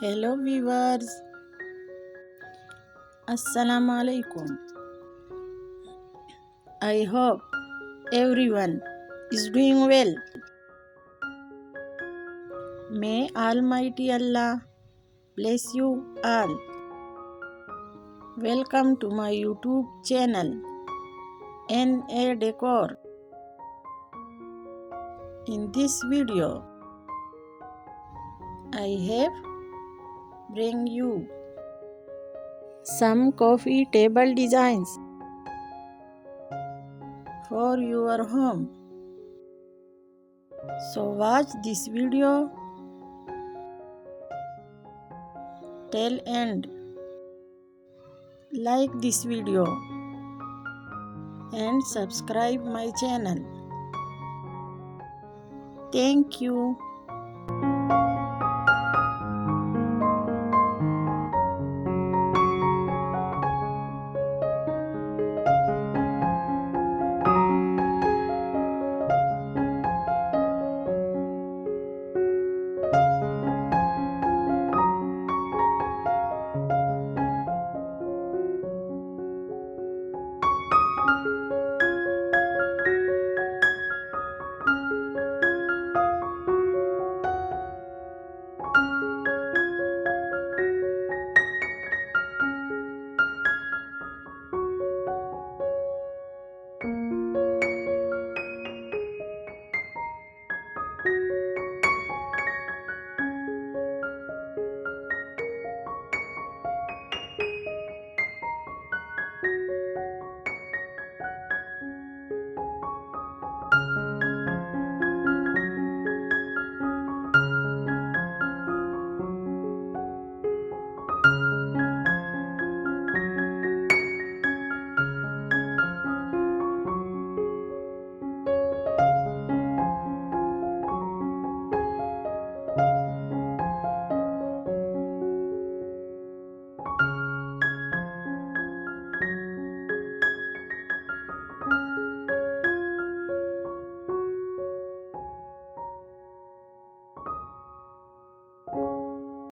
Hello viewers, Assalamu alaikum. I hope everyone is doing well. May Almighty Allah bless you all. Welcome to my YouTube channel NA Decor. In this video, I have bring you some coffee table designs for your home. So watch this video till end. Like this video and subscribe my channel. Thank you.